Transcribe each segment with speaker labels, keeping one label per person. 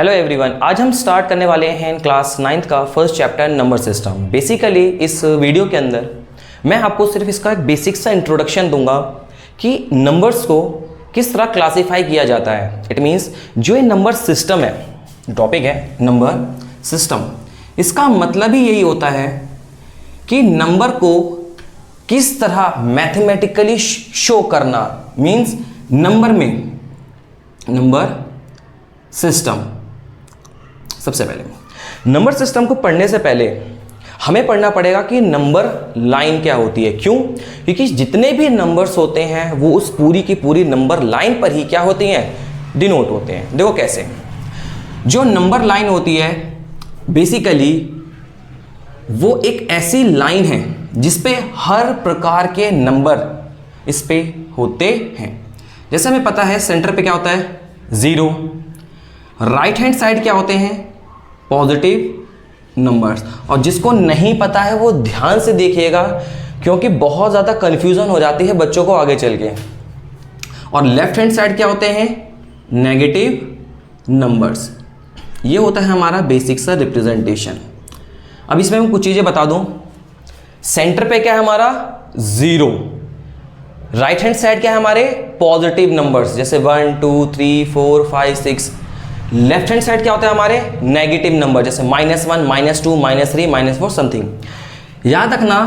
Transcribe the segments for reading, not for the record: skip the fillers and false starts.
Speaker 1: Hello everyone, आज हम start करने वाले हैं क्लास 9th का first chapter number system. Basically इस वीडियो के अंदर मैं आपको सिर्फ इसका एक बेसिक सा इंट्रोडक्शन दूंगा कि नंबर्स को किस तरह क्लासिफाई किया जाता है। इट मीन्स जो ये नंबर सिस्टम है, टॉपिक है नंबर सिस्टम, इसका मतलब ही यही होता है कि नंबर को किस तरह मैथमेटिकली शो करना। मीन्स नंबर में नंबर सिस्टम। सबसे पहले नंबर सिस्टम को पढ़ने से पहले हमें पढ़ना पड़ेगा कि नंबर लाइन क्या होती है। क्यों? क्योंकि जितने भी नंबर्स होते हैं वो उस पूरी की पूरी नंबर लाइन पर ही क्या होती हैं, डिनोट होते हैं। देखो कैसे, जो नंबर लाइन होती है बेसिकली वो एक ऐसी लाइन है जिसपे हर प्रकार के नंबर इस पे होते हैं। जैसे हमें पता है सेंटर पे क्या होता है, 0। राइट हैंड साइड क्या होते हैं, पॉजिटिव नंबर्स। और जिसको नहीं पता है वो ध्यान से देखिएगा क्योंकि बहुत ज़्यादा कंफ्यूजन हो जाती है बच्चों को आगे चल के। और लेफ्ट हैंड साइड क्या होते हैं, नेगेटिव नंबर्स। ये होता है हमारा बेसिक सा रिप्रेजेंटेशन। अब इसमें मैं कुछ चीज़ें बता दूं। सेंटर पे क्या है हमारा, 0। राइट हैंड साइड क्या है हमारे, पॉजिटिव नंबर्स जैसे 1 2 3 4 5 6। लेफ्ट हैंड साइड क्या होता है हमारे, नेगेटिव नंबर जैसे -1 -2 -3 -4 समथिंग। याद रखना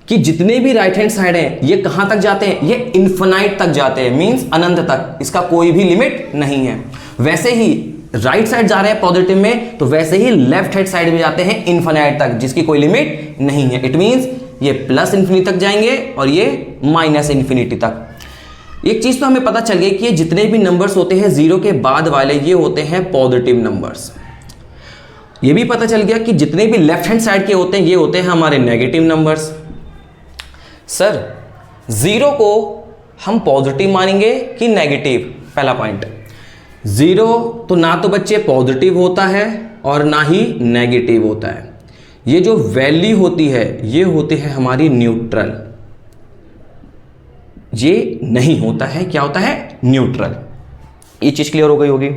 Speaker 1: कि जितने भी राइट हैंड साइड हैं ये कहां तक जाते हैं, ये इन्फिनाइट तक जाते हैं। मींस अनंत तक, इसका कोई भी लिमिट नहीं है। वैसे ही राइट साइड जा रहे हैं पॉजिटिव में, तो वैसे ही लेफ्ट हैंड साइड में जाते हैं इन्फिनाइट तक, जिसकी कोई लिमिट नहीं है। इट मींस ये प्लस इन्फिनिटी तक जाएंगे और ये माइनस इन्फिनिटी तक। एक चीज तो हमें पता चल गई कि ये जितने भी नंबर्स होते हैं 0 के बाद वाले, ये होते हैं पॉजिटिव नंबर्स। ये भी पता चल गया कि जितने भी लेफ्ट हैंड साइड के होते हैं ये होते हैं हमारे नेगेटिव नंबर्स। सर 0 को हम पॉजिटिव मानेंगे कि नेगेटिव? पहला पॉइंट, 0 तो ना तो बच्चे पॉजिटिव होता है और ना ही नेगेटिव होता है। ये जो वैल्यू होती है ये होती है हमारी न्यूट्रल। ये नहीं होता है, क्या होता है, न्यूट्रल। ये चीज क्लियर हो गई होगी।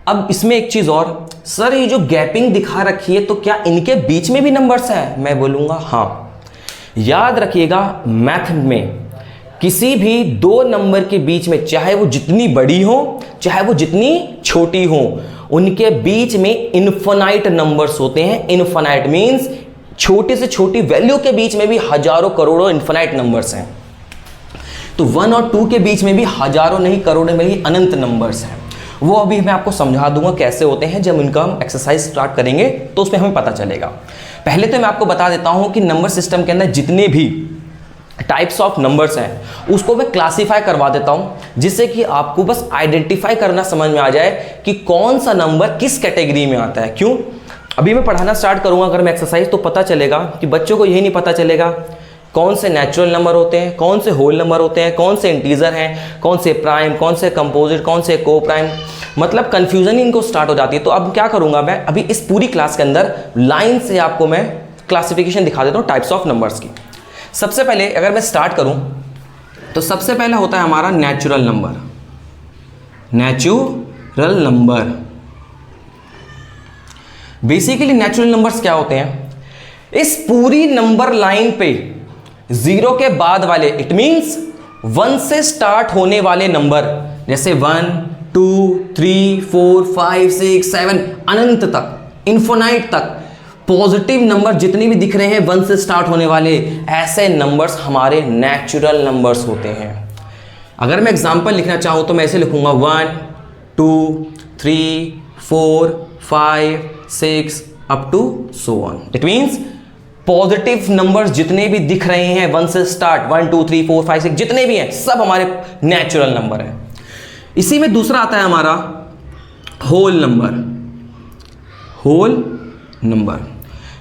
Speaker 1: अब इसमें एक चीज और, सर ये जो गैपिंग दिखा रखी है तो क्या इनके बीच में भी नंबर्स हैं? मैं बोलूंगा हाँ। याद रखिएगा मैथ में किसी भी दो नंबर के बीच में, चाहे वो जितनी बड़ी हो चाहे वो जितनी छोटी हो, उनके बीच में इन्फिनाइट नंबर्स होते हैं। इन्फिनाइट मींस छोटी से छोटी वैल्यू के बीच में भी हजारों करोड़ों इन्फिनाइट नंबर्स हैं। तो 1 और 2 के बीच में भी हजारों नहीं करोड़ों में ही अनंत नंबर्स हैं। वो अभी मैं आपको समझा दूंगा कैसे होते हैं। जब इनका हम एक्सरसाइज स्टार्ट करेंगे तो उसमें हमें पता चलेगा। पहले तो मैं आपको बता देता हूं कि नंबर सिस्टम के अंदर जितने भी टाइप्स ऑफ नंबर्स हैं उसको मैं क्लासीफाई करवा देता हूं, जिससे कि आपको बस आइडेंटिफाई करना समझ में आ जाए कि कौन सा नंबर किस कैटेगरी में आता है। क्यों? अभी मैं पढ़ाना स्टार्ट करूंगा अगर मैं एक्सरसाइज, तो पता चलेगा कि बच्चों को यही नहीं पता चलेगा कौन से नेचुरल नंबर होते हैं, कौन से होल नंबर होते हैं, कौन से इंटीजर हैं, कौन से प्राइम, कौन से कंपोजिट, कौन से को प्राइम। मतलब कंफ्यूजन ही इनको स्टार्ट हो जाती है। तो अब क्या करूंगा मैं, अभी इस पूरी क्लास के अंदर लाइन से आपको मैं क्लासिफिकेशन दिखा देता हूं टाइप्स ऑफ नंबर्स की। सबसे पहले अगर मैं स्टार्ट करूं तो सबसे पहला होता है हमारा natural number. Natural number basically natural numbers क्या होते हैं, इस पूरी नंबर लाइन पे 0 के बाद वाले, इट मींस 1 से स्टार्ट होने वाले नंबर जैसे 1 2 3 4 5 6 7 अनंत तक, इन्फिनाइट तक पॉजिटिव नंबर जितने भी दिख रहे हैं 1 से स्टार्ट होने वाले, ऐसे नंबर्स हमारे नेचुरल नंबर्स होते हैं। अगर मैं एग्जांपल लिखना चाहूं तो मैं ऐसे लिखूंगा 1 2 3 4 5 6 up to so on. It means positive numbers जितने भी दिख रहे हैं 1 से स्टार्ट, 1 2 3 4 5 6 जितने भी हैं सब हमारे नेचुरल नंबर हैं। इसी में दूसरा आता है हमारा whole number. Whole number,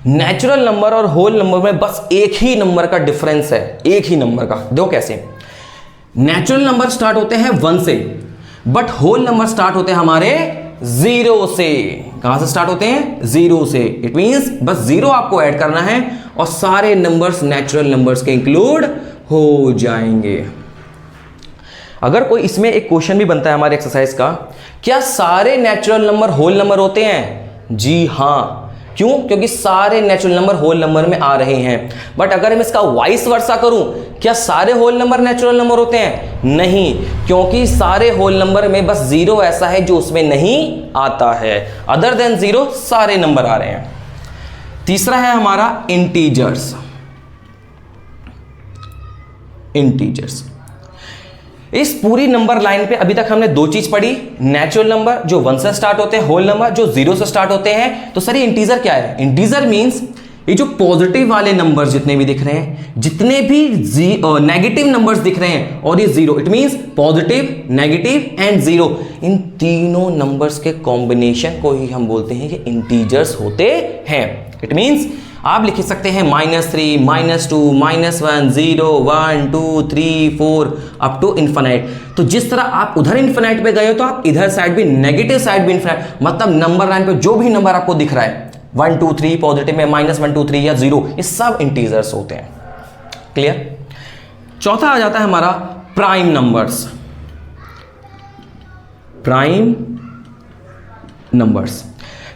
Speaker 1: natural number और होल नंबर में बस एक ही नंबर का डिफरेंस है, एक ही नंबर का। देखो कैसे, नेचुरल नंबर स्टार्ट होते हैं 1 से, बट होल नंबर स्टार्ट होते हैं हमारे 0 से। कहां से स्टार्ट होते हैं, 0 से। इट मींस बस 0 आपको ऐड करना है और सारे नंबर्स नेचुरल नंबर्स के इंक्लूड हो जाएंगे। अगर कोई इसमें एक क्वेश्चन भी बनता है हमारे एक्सरसाइज का, क्या सारे नेचुरल नंबर होल नंबर होते हैं? जी हाँ। क्यों? क्योंकि सारे नेचुरल नंबर होल नंबर में आ रहे हैं। बट अगर मैं इसका वाइस वर्सा करूं, क्या सारे होल नंबर नेचुरल नंबर होते हैं? नहीं, क्योंकि सारे होल नंबर में बस जीरो ऐसा है जो उसमें नहीं आता है। अदर देन जीरो सारे नंबर आ रहे हैं। तीसरा है हमारा इंटीजर्स। इंटीजर्स, इस पूरी नंबर लाइन पे अभी तक हमने दो चीज पढ़ी, नेचुरल नंबर जो 1 से स्टार्ट होते हैं, होल नंबर जो 0 से स्टार्ट होते हैं। तो सर ये इंटीजर क्या है? इंटीजर मींस ये जो पॉजिटिव वाले नंबर जितने भी दिख रहे हैं, जितने भी नेगेटिव नंबर्स दिख रहे हैं और ये 0, it means positive, negative and 0, इन तीनों नंबर्स के कॉम्बिनेशन को ही हम बोलते हैं कि इंटीजर्स होते हैं। इट मींस आप लिख सकते हैं -3, -2, -1, 0, 1, 2, 3, 4 अप टू इन्फिनाइट। तो जिस तरह आप उधर इन्फिनाइट पे गए हो तो आप इधर साइड भी, नेगेटिव साइड भी इन्फिनाइट, मतलब नंबर लाइन पे जो भी नंबर आपको दिख रहा है 1, 2, 3 पॉजिटिव में, -1, 2, 3 या 0, ये सब इंटीजर्स होते हैं। क्लियर? चौथा आ जाता है हमारा prime numbers. Prime numbers,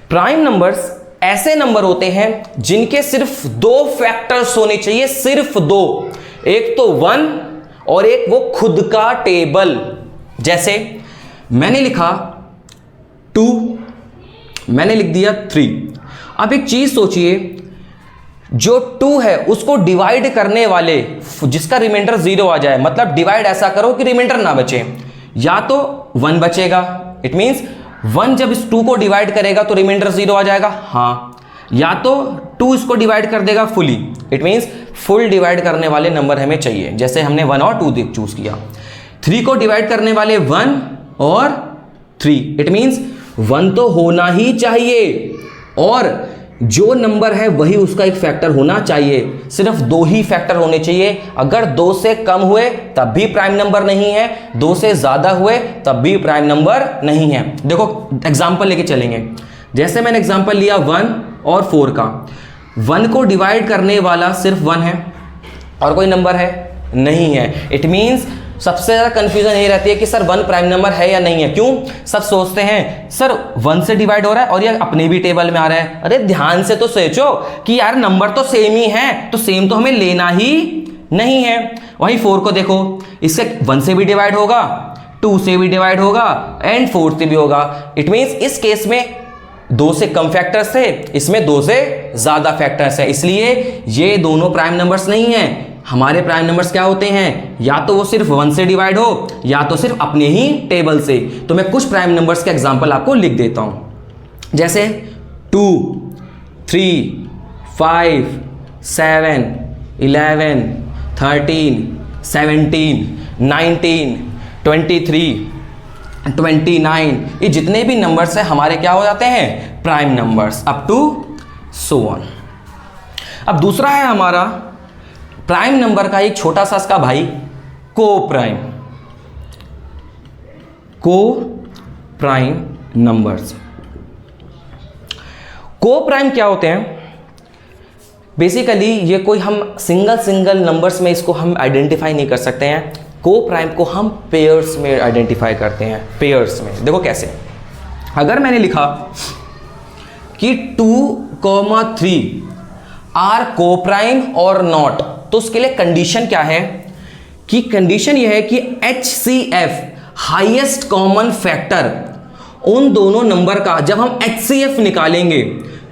Speaker 1: prime numbers ऐसे नंबर होते हैं जिनके सिर्फ दो फैक्टर्स होने चाहिए, सिर्फ दो। एक तो 1 और एक वो खुद का टेबल। जैसे मैंने लिखा 2, मैंने लिख दिया 3। अब एक चीज सोचिए, जो 2 है उसको डिवाइड करने वाले जिसका रिमाइंडर 0 आ जाए, मतलब डिवाइड ऐसा करो कि रिमाइंडर ना बचे। या तो 1 बचेगा, इट मींस 1 जब इस 2 को डिवाइड करेगा तो रिमाइंडर 0 आ जाएगा, हाँ। या तो 2 इसको डिवाइड कर देगा fully, it means full divide करने वाले नंबर हमें चाहिए। जैसे हमने 1 और 2 चूज किया। 3 को डिवाइड करने वाले 1 और 3, इट मींस 1 तो होना ही चाहिए और जो नंबर है वही उसका एक फैक्टर होना चाहिए। सिर्फ 2 ही फैक्टर होने चाहिए। अगर 2 से कम हुए तब भी प्राइम नंबर नहीं है, 2 से ज्यादा हुए तब भी प्राइम नंबर नहीं है। देखो एग्जांपल लेके चलेंगे। जैसे मैंने एग्जांपल लिया 1 और 4 का। 1 को डिवाइड करने वाला सिर्फ 1 है और कोई नंबर है नहीं है। इट मींस सबसे ज्यादा कंफ्यूजन ये रहती है कि सर 1 प्राइम नंबर है या नहीं है। क्यों? सब सोचते हैं सर 1 से डिवाइड हो रहा है और ये अपने भी टेबल में आ रहा है। अरे ध्यान से तो सोचो कि यार नंबर तो सेम ही है, तो सेम तो हमें लेना ही नहीं है। वहीं 4 को देखो, इससे 1 से भी डिवाइड होगा, 2 से भी डिवाइड होगा एंड 4 से भी होगा। इट मींस इस केस में 2 से कम फैक्टर्स थे, इसमें 2 से ज्यादा फैक्टर्स है, इसलिए ये दोनों प्राइम नंबर्स नहीं है। हमारे प्राइम नंबर्स क्या होते हैं? या तो वो सिर्फ 1 से डिवाइड हो या तो सिर्फ अपने ही टेबल से। तो मैं कुछ प्राइम नंबर्स के एग्जांपल आपको लिख देता हूं। जैसे 2, 3, 5, 7, 11, 13, 17, 19, 23, 29, ये जितने भी नंबर्स हैं हमारे क्या हो जाते हैं? Prime numbers, up to so on. अब दूसरा है हमारा प्राइम नंबर का एक छोटा सा इसका भाई, को प्राइम। को प्राइम नंबर्स, को प्राइम क्या होते हैं? बेसिकली ये कोई हम सिंगल नंबर्स में इसको हम आइडेंटिफाई नहीं कर सकते हैं। को प्राइम को हम पेयर्स में आइडेंटिफाई करते हैं। पेयर्स में देखो कैसे। अगर मैंने लिखा कि 2,3 आर को प्राइम और नॉट, तो उसके लिए कंडीशन क्या है? कि कंडीशन यह है कि HCF हाईएस्ट कॉमन फैक्टर उन दोनों नंबर का जब हम HCF निकालेंगे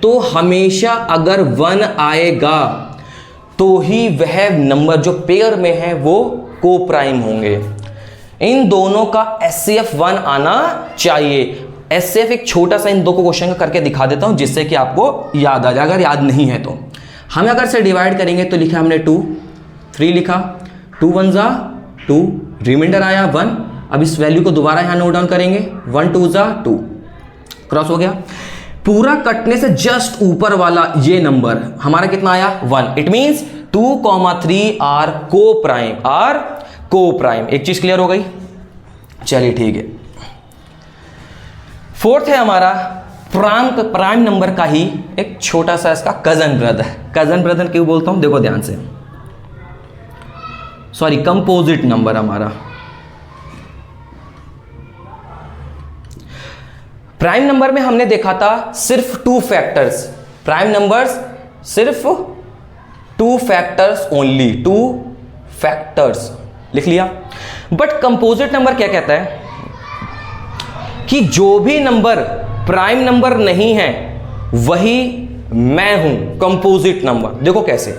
Speaker 1: तो हमेशा अगर 1 आएगा तो ही वह नंबर जो पेयर में है वो को प्राइम होंगे। इन दोनों का HCF 1 आना चाहिए। HCF एक छोटा सा इन दो को क्वेश्चन करके दिखा देता हूं जिससे कि आपको याद आ जाए, अगर याद नहीं है तो। हम अगर से डिवाइड करेंगे तो लिखा हमने 2, 3 लिखा, 2 1 जा 2, रिमाइंडर आया 1। अब इस वैल्यू को दोबारा यहां नोट डाउन करेंगे, 1 2 जा 2, क्रॉस हो गया। पूरा कटने से जस्ट ऊपर वाला ये नंबर हमारा कितना आया? 1। इट मींस 2,3 आर को प्राइम, आर को प्राइम। एक चीज क्लियर हो गई? चलिए ठीक है। फोर्थ है हमारा प्राइम नंबर का ही एक छोटा सा इसका कजन ब्रदर। कजन ब्रदर क्यों बोलता हूं? देखो ध्यान से, सॉरी कंपोजिट नंबर हमारा। प्राइम नंबर में हमने देखा था सिर्फ 2 फैक्टर्स, प्राइम नंबर्स सिर्फ 2 फैक्टर्स ओनली, 2 फैक्टर्स लिख लिया। बट कंपोजिट नंबर क्या कहता है कि जो भी नंबर प्राइम नंबर नहीं है वही मैं हूं कंपोजिट नंबर। देखो कैसे,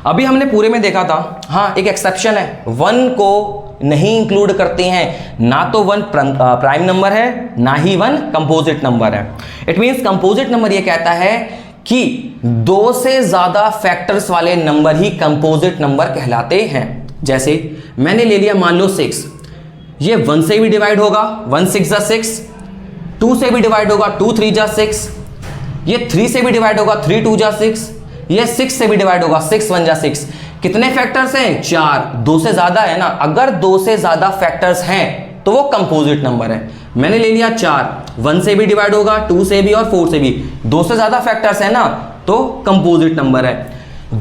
Speaker 1: अभी हमने पूरे में देखा था, हाँ एक एक्सेप्शन है, 1 को नहीं इंक्लूड करते हैं, ना तो 1 प्राइम नंबर है ना ही 1 कंपोजिट नंबर है। इट मींस कंपोजिट नंबर ये कहता है कि 2 से ज्यादा फैक्टर्स वाले नंबर ही कंपोजिट नंबर कहलाते हैं। जैसे मैंने ले लिया मान लो 6, ये 1 से भी डिवाइड होगा, 1 6 जा 6, 2 से भी डिवाइड होगा, 2 3 जा 6, ये 3 से भी डिवाइड होगा, 3 2 जा 6, ये 6 से भी डिवाइड होगा, 6 1 जा 6। कितने फैक्टर्स हैं? 4, 2 से ज्यादा है ना, अगर 2 से ज्यादा फैक्टर्स हैं तो वो कंपोजिट नंबर है। मैंने ले लिया 4, 1 से भी डिवाइड होगा, 2 से भी और 4 से भी, 2 से ज्यादा फैक्टर्स है ना तो कंपोजिट नंबर है।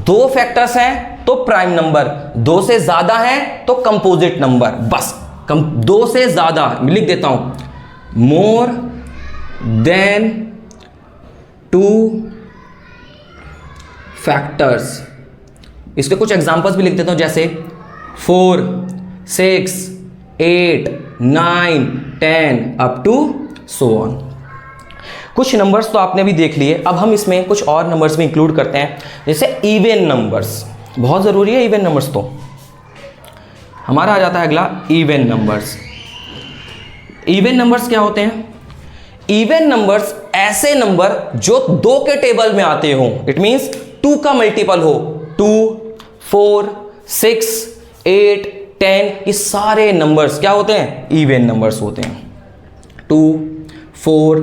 Speaker 1: 2 फैक्टर्स हैं तो प्राइम नंबर, 2 से ज्यादा है तो कंपोजिट नंबर। बस 2 से ज्यादा लिख देता हूं, मोर देन 2 फैक्टर्स। इसके कुछ एग्जांपल्स भी लिख देता हूं, जैसे 4 6 8 9 10 अप टू सो ऑन। कुछ नंबर्स तो आपने भी देख लिए, अब हम इसमें कुछ और नंबर्स भी इंक्लूड करते हैं, जैसे इवन नंबर्स। बहुत जरूरी है इवन नंबर्स। तो हमारा आ जाता है अगला इवन नंबर्स। इवन नंबर्स क्या होते हैं? इवन नंबर्स ऐसे नंबर जो 2 के टेबल में आते हो, इट मींस 2 का मल्टीपल हो, 2 4 6 8 10, ये सारे नंबर्स क्या होते हैं? इवन नंबर्स होते हैं। 2 4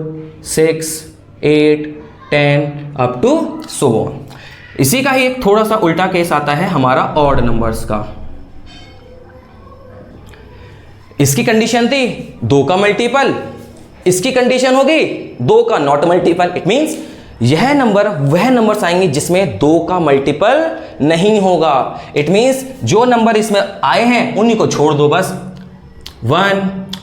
Speaker 1: 6 8 10 अप टू सो ऑन। इसी का ही एक थोड़ा सा उल्टा केस आता है हमारा ऑड नंबर्स का। इसकी कंडीशन थी 2 का मल्टीपल, इसकी कंडीशन होगी 2 का नॉट मल्टीपल। इट मींस यह नंबर वह नंबर्स आएंगे जिसमें 2 का मल्टीपल नहीं होगा। इट मींस जो नंबर इसमें आए हैं उन्हीं को छोड़ दो बस। 1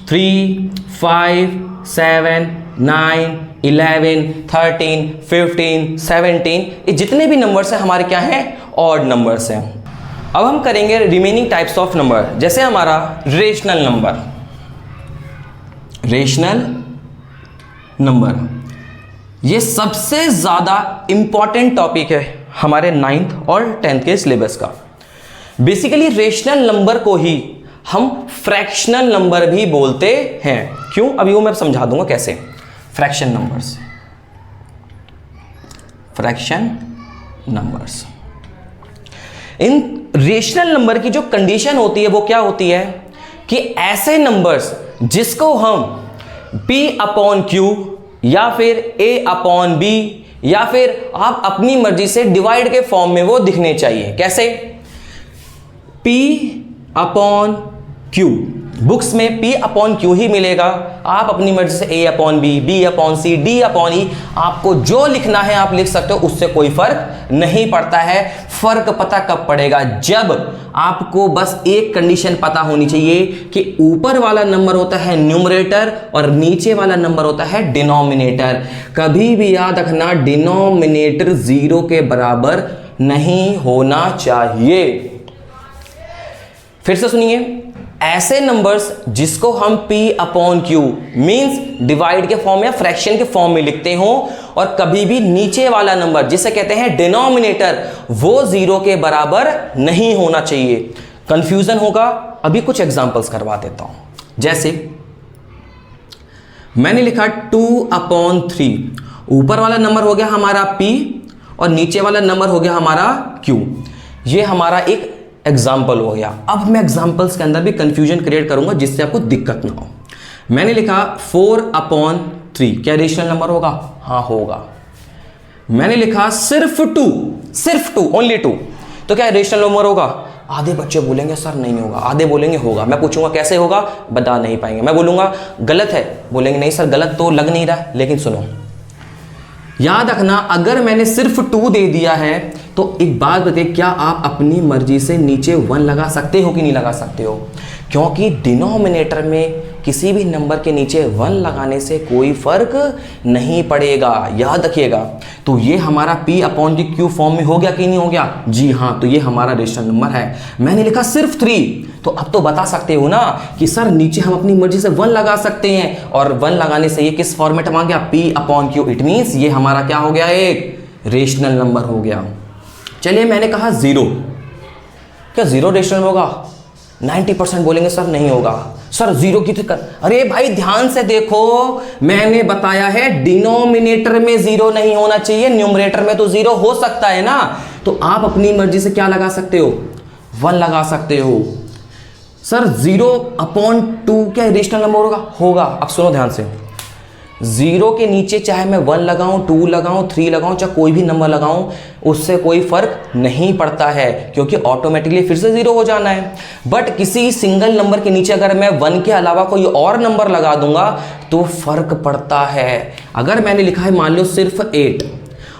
Speaker 1: 3 5 7 9 11 13 15 17, ये जितने भी नंबर्स हैं हमारे क्या हैं? ऑड नंबर्स हैं। अब हम करेंगे रिमेनिंग टाइप्स ऑफ नंबर, जैसे हमारा रेशनल नंबर। रेशनल नंबर ये सबसे ज्यादा इंपॉर्टेंट टॉपिक है हमारे 9th और 10th के सिलेबस का। बेसिकली रेशनल नंबर को ही हम फ्रैक्शनल नंबर भी बोलते हैं। क्यों? अभी वो मैं समझा दूंगा कैसे। फ्रैक्शन नंबर्स, फ्रैक्शन नंबर्स, इन रेशनल नंबर की जो कंडीशन होती है वो क्या होती है कि ऐसे नंबर्स जिसको हम P/Q या फिर A/B या फिर आप अपनी मर्जी से डिवाइड के फॉर्म में वो दिखने चाहिए। कैसे? P/Q, बुक्स में P/Q ही मिलेगा, आप अपनी मर्जी से A/B, B/C, D/E आपको जो लिखना है आप लिख सकते हो, उससे कोई फर्क नहीं पड़ता है। फर्क पता कब पड़ेगा? जब आपको बस एक कंडीशन पता होनी चाहिए कि ऊपर वाला नंबर होता है न्यूमरेटर और नीचे वाला नंबर होता है डिनोमिनेटर। कभी भी याद रखना, डिनोमिनेटर 0 के बराबर नहीं होना चाहिए। फिर से सुनिए, ऐसे नंबर्स जिसको हम P/Q मींस डिवाइड के फॉर्म या फ्रैक्शन के फॉर्म में लिखते हो और कभी भी नीचे वाला नंबर जिसे कहते हैं डिनोमिनेटर वो 0 के बराबर नहीं होना चाहिए। कंफ्यूजन होगा, अभी कुछ एग्जांपल्स करवा देता हूं। जैसे मैंने लिखा 2/3, ऊपर वाला नंबर हो गया हमारा P और नीचे वाला नंबर हो गया हमारा Q। ये हमारा एक एग्जाम्पल हो गया। अब मैं एग्जाम्पल्स के अंदर भी कंफ्यूजन क्रिएट करूंगा जिससे आपको दिक्कत ना हो। मैंने लिखा 4/3, क्या रेशनल नंबर होगा? हाँ होगा। मैंने लिखा सिर्फ 2 ओनली 2, तो क्या रेशनल नंबर होगा? आधे बच्चे बोलेंगे सर नहीं होगा, आधे बोलेंगे होगा। मैं पूछूंगा कैसे होगा, बता नहीं पाएंगे। मैं बोलूंगा गलत है, बोलेंगे नहीं सर गलत तो लग नहीं रहा। लेकिन सुनो, याद रखना, अगर मैंने सिर्फ 2 दे दिया है तो एक बात बताइए, क्या आप अपनी मर्जी से नीचे 1 लगा सकते हो कि नहीं लगा सकते हो? क्योंकि डिनोमिनेटर में किसी भी नंबर के नीचे 1 लगाने से कोई फर्क नहीं पड़ेगा, याद रखिएगा। तो ये हमारा P अपॉन Q फॉर्म में हो गया कि नहीं हो गया? जी हाँ, तो ये हमारा रेशनल नंबर है। मैंने लिखा सिर्फ 3, तो अब तो बता सकते हो ना कि सर नीचे हम अपनी मर्जी से 1 लगा सकते हैं, और 1 लगाने से ये किस फॉर्मेट में आ गया? P upon Q। It means ये हमारा क्या हो गया? एक रेशनल नंबर हो गया। चलिए, मैंने कहा 0, क्या 0 रेशनल होगा? 90% बोलेंगे सर नहीं होगा, सर 0 की दिक्कत। अरे भाई ध्यान से देखो, मैंने बताया है डिनोमिनेटर में 0 नहीं होना चाहिए, न्यूमरेटर में तो 0 हो सकता है ना। तो आप अपनी मर्जी से क्या लगा सकते हो? 1 लगा सकते हो। सर 0/2 क्या रेशनल नंबर होगा? अब सुनो ध्यान से, 0 के नीचे चाहे मैं 1 लगाऊं, 2 लगाऊं, 3 लगाऊं, चाहे कोई भी नंबर लगाऊं, उससे कोई फर्क नहीं पड़ता है, क्योंकि ऑटोमेटिकली फिर से 0 हो जाना है। बट किसी सिंगल नंबर के नीचे अगर मैं 1 के अलावा कोई और नंबर लगा दूंगा तो फर्क पड़ता है। अगर मैंने लिखा है मान लो सिर्फ 8,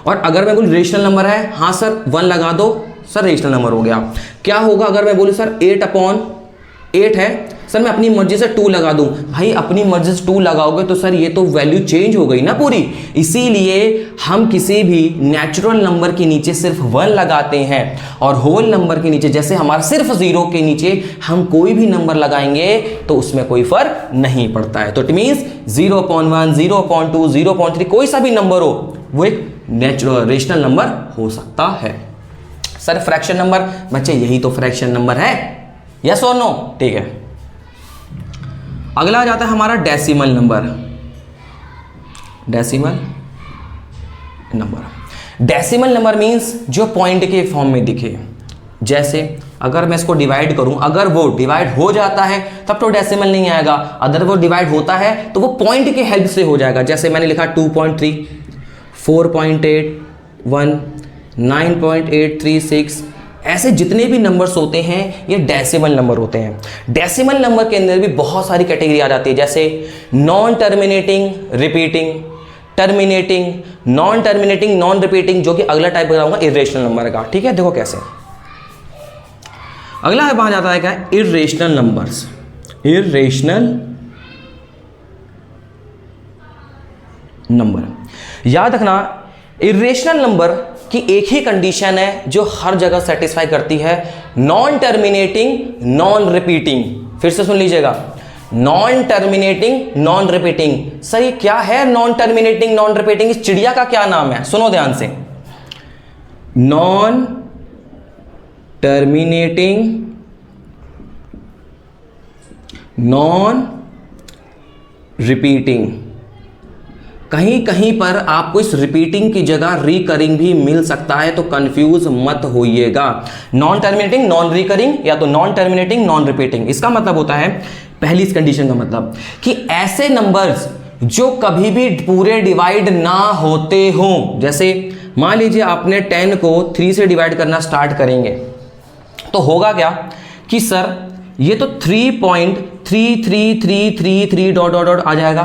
Speaker 1: और अगर मैं बोलूं रेशनल नंबर है, हाँ सर 1 लगा दो, सर रेशनल नंबर हो गया। क्या होगा अगर मैं बोलूं सर 8/8 है, सर मैं अपनी मर्जी से 2 लगा दूं? भाई अपनी मर्जी से 2 लगाओगे तो सर ये तो वैल्यू चेंज हो गई ना पूरी। इसीलिए हम किसी भी नेचुरल नंबर के नीचे सिर्फ 1 लगाते हैं, और होल नंबर के नीचे जैसे हमारा सिर्फ 0 के नीचे हम कोई भी नंबर लगाएंगे तो उसमें कोई फर्क नहीं पड़ता है। तो इट मीन्स 0/1, 0/2, 0/3 कोई सा भी नंबर हो वो एक नेचुरल रेशनल नंबर हो सकता है। सर फ्रैक्शन नंबर, बच्चे यही तो फ्रैक्शन नंबर है, यस और नो? ठीक है। अगला आ जाता है हमारा decimal number. Decimal number means जो पॉइंट के फॉर्म में दिखे। जैसे अगर मैं इसको डिवाइड करूं, अगर वो डिवाइड हो जाता है तब तो डेसिमल नहीं आएगा, अगर वो डिवाइड होता है तो वो पॉइंट के हेल्प से हो जाएगा। जैसे मैंने लिखा 2.3, 4.81, 9.836, ऐसे जितने भी नंबर्स होते हैं ये डेसिमल नंबर होते हैं। डेसिमल नंबर के अंदर भी बहुत सारी कैटेगरी आ जाती है, जैसे non terminating, repeating, terminating, non terminating, non repeating, जो कि अगला टाइप बताऊंगा इर्रेशनल नंबर का। ठीक है, देखो कैसे। अगला वहां जाता है क्या? Irrational numbers. इर्रेशनल नंबर याद रखना, इर्रेशनल नंबर कि एक ही कंडीशन है जो हर जगह सेटिस्फाई करती है, नॉन टर्मिनेटिंग, नॉन रिपीटिंग। फिर से सुन लीजिएगा, non terminating, non repeating. Sir ये क्या है नॉन टर्मिनेटिंग, नॉन रिपीटिंग? इस चिड़िया का क्या नाम है? सुनो ध्यान से, नॉन टर्मिनेटिंग, नॉन रिपीटिंग। कहीं कहीं पर आपको इस रिपीटिंग की जगह रिकरिंग भी मिल सकता है, तो कंफ्यूज मत होइएगा। नॉन टर्मिनेटिंग, नॉन रिकरिंग, या तो नॉन टर्मिनेटिंग, नॉन रिपीटिंग। इसका मतलब होता है, पहली इस कंडीशन का मतलब कि ऐसे नंबर्स जो कभी भी पूरे डिवाइड ना होते हों। जैसे मान लीजिए आपने 10 को 3 से डिवाइड करना स्टार्ट करेंगे तो होगा क्या कि सर ये तो 3.3333 डॉट डॉट डॉट आ जाएगा।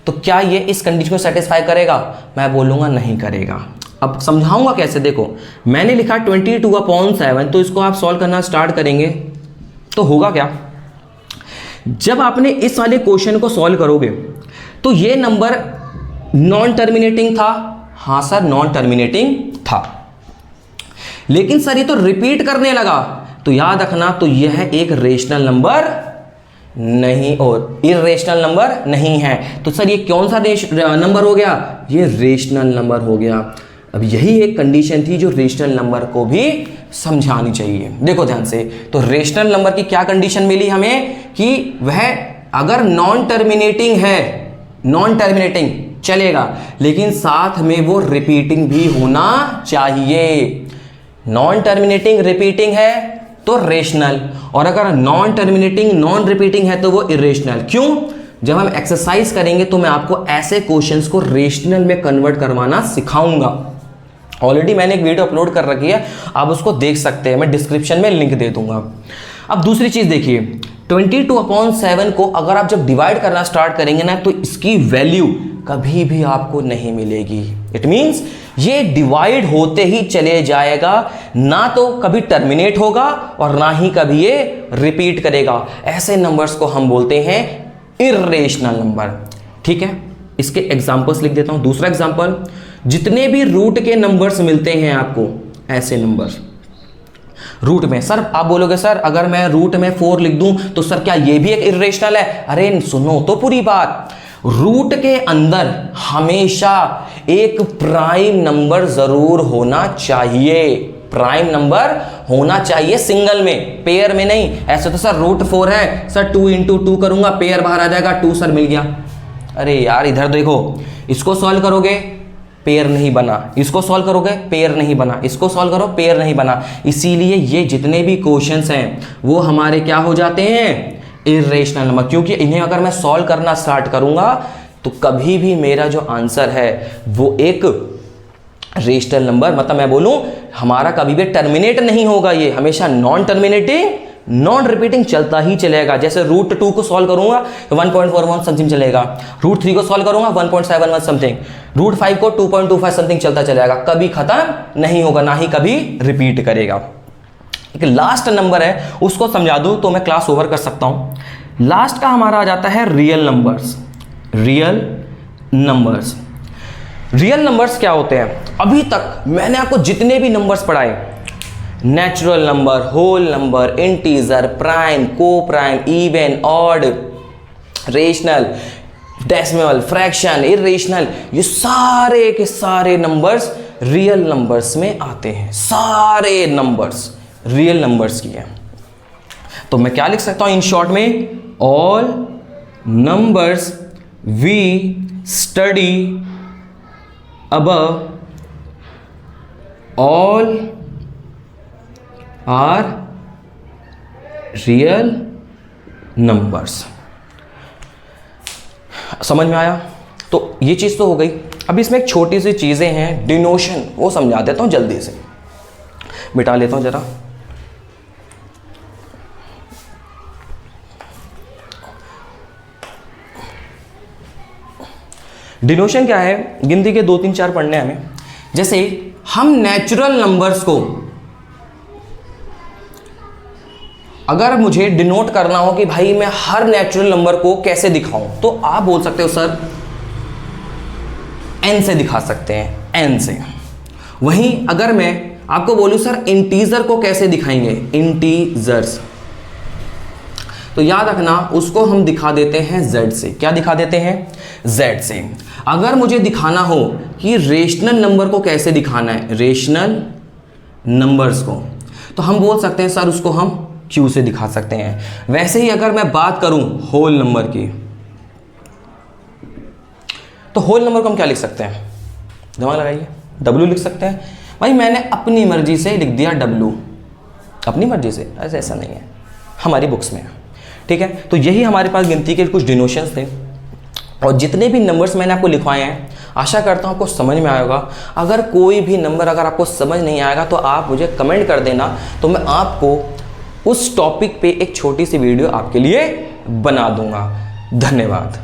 Speaker 1: तो क्या ये इस कंडीशन को सेटिस्फाई करेगा? मैं बोलूंगा नहीं करेगा। अब समझाऊंगा कैसे। देखो मैंने लिखा 22/7, तो इसको आप सॉल्व करना स्टार्ट करेंगे तो होगा क्या, जब आपने इस वाले क्वेश्चन को सॉल्व करोगे तो ये नंबर नॉन टर्मिनेटिंग था। हाँ सर नॉन टर्मिनेटिंग था, लेकिन सर ये तो रिपीट करने लगा, तो याद रखना तो यह एक रेशनल नंबर नहीं और इर्रेशनल नंबर नहीं है। तो सर ये कौन सा नंबर हो गया? ये रेशनल नंबर हो गया। अब यही एक कंडीशन थी जो रेशनल नंबर को भी समझानी चाहिए। देखो ध्यान से, तो रेशनल नंबर की क्या कंडीशन मिली हमें कि वह अगर नॉन टर्मिनेटिंग है, नॉन टर्मिनेटिंग चलेगा, लेकिन साथ में वो रिपीटिंग भी होना चाहिए। नॉन टर्मिनेटिंग रिपीटिंग है तो रेशनल, और अगर नॉन टर्मिनेटिंग नॉन रिपीटिंग है तो वो इरेशनल। क्यों? जब हम एक्सरसाइज करेंगे तो मैं आपको ऐसे क्वेश्चंस को रेशनल में कन्वर्ट करवाना सिखाऊंगा। ऑलरेडी मैंने एक वीडियो अपलोड कर रखी है, आप उसको देख सकते हैं, मैं डिस्क्रिप्शन में लिंक दे दूंगा। अब दूसरी चीज देखिए, 22/7 को अगर आप जब डिवाइड करना स्टार्ट करेंगे ना तो इसकी वैल्यू कभी भी आपको नहीं मिलेगी। इट मींस ये डिवाइड होते ही चले जाएगा, ना तो कभी टर्मिनेट होगा और ना ही कभी ये रिपीट करेगा। ऐसे नंबर्स को हम बोलते हैं इर्रेशनल नंबर। ठीक है, इसके एग्जांपल्स लिख देता हूं। दूसरा एग्जांपल, जितने भी रूट के नंबर्स मिलते हैं आपको, ऐसे नंबर रूट में। सर आप बोलोगे सर अगर मैं रूट में 4 लिख दूं तो सर क्या ये भी एक इर्रेशनल है? अरे सुनो तो पूरी बात, रूट के अंदर हमेशा एक प्राइम नंबर जरूर होना चाहिए, प्राइम नंबर होना चाहिए सिंगल में, पेयर में नहीं। ऐसे तो सर रूट 4 है सर, 2 इंटू 2 करूंगा, पेयर बाहर आ जाएगा, 2 सर मिल गया। अरे यार इधर देखो, इसको सॉल्व करोगे पेयर नहीं बना, इसको सॉल्व करोगे पेयर नहीं बना, इसको सॉल्व करो पेयर नहीं बना। इसीलिए ये जितने भी क्वेश्चंस हैं वो हमारे क्या हो जाते हैं? Irrational number. क्योंकि इन्हें अगर मैं सॉल्व करना स्टार्ट करूंगा तो कभी भी मेरा जो आंसर है वो एक रेशनल नंबर, मतलब मैं बोलूं हमारा कभी भी टर्मिनेट नहीं होगा, ये हमेशा नॉन टर्मिनेटिंग नॉन रिपीटिंग चलता ही चलेगा। जैसे रूट 2 को सॉल्व करूंगा तो 1.41 समथिंग चलेगा, रूट 3 को सॉल्व करूंगा 1.71 समथिंग, रूट 5 को 2.25 समथिंग चलता चलेगा, कभी खत्म नहीं होगा, ना ही कभी रिपीट करेगा। एक लास्ट नंबर है, उसको समझा दूं तो मैं क्लास ओवर कर सकता हूं। लास्ट का हमारा आ जाता है real numbers. Real numbers, real numbers क्या होते हैं? अभी तक मैंने आपको जितने भी नंबर्स पढ़ाए, natural number, whole number, integer, prime, co prime, even, odd, rational, decimal, fraction, irrational, ये सारे के सारे नंबर्स रियल नंबर्स में आते हैं। सारे नंबर्स रियल नंबर्स की है। तो मैं क्या लिख सकता हूं इन शॉर्ट में? All numbers we study above all are real numbers. समझ में आया? तो ये चीज तो हो गई। अब इसमें एक छोटी सी चीजें हैं, डिनोशन, वो समझा देता हूं जल्दी से, मिटा लेता हूं जरा। डिनोशन क्या है? गिनती के 2 3 4 पढ़ने हमें। जैसे हम नेचुरल नंबर्स को अगर मुझे डिनोट करना हो कि भाई मैं हर नेचुरल नंबर को कैसे दिखाऊं, तो आप बोल सकते हो सर n से दिखा सकते हैं, n से। वहीं अगर मैं आपको बोलूं सर इंटीजर को कैसे दिखाएंगे, इंटीजर्स, तो याद रखना उसको हम दिखा देते हैं z से। क्या दिखा देते हैं? z से। अगर मुझे दिखाना हो कि रेशनल नंबर को कैसे दिखाना है, रेशनल नंबर्स को, तो हम बोल सकते हैं सर उसको हम q से दिखा सकते हैं। वैसे ही अगर मैं बात करूं होल नंबर की, तो होल नंबर को हम क्या लिख सकते हैं? दिमाग लगाइए, w लिख सकते हैं। भाई मैंने अपनी मर्जी से लिख दिया w, अपनी मर्जी से, ऐसा नहीं है, हमारी बुक्स में। ठीक है, तो यही हमारे पास गिनती के कुछ डिनोशंस थे। और जितने भी नंबर्स मैंने आपको लिखवाए हैं, आशा करता हूँ आपको समझ में आएगा। अगर कोई भी नंबर अगर आपको समझ नहीं आएगा तो आप मुझे कमेंट कर देना, तो मैं आपको उस टॉपिक पे एक छोटी सी वीडियो आपके लिए बना दूंगा। धन्यवाद।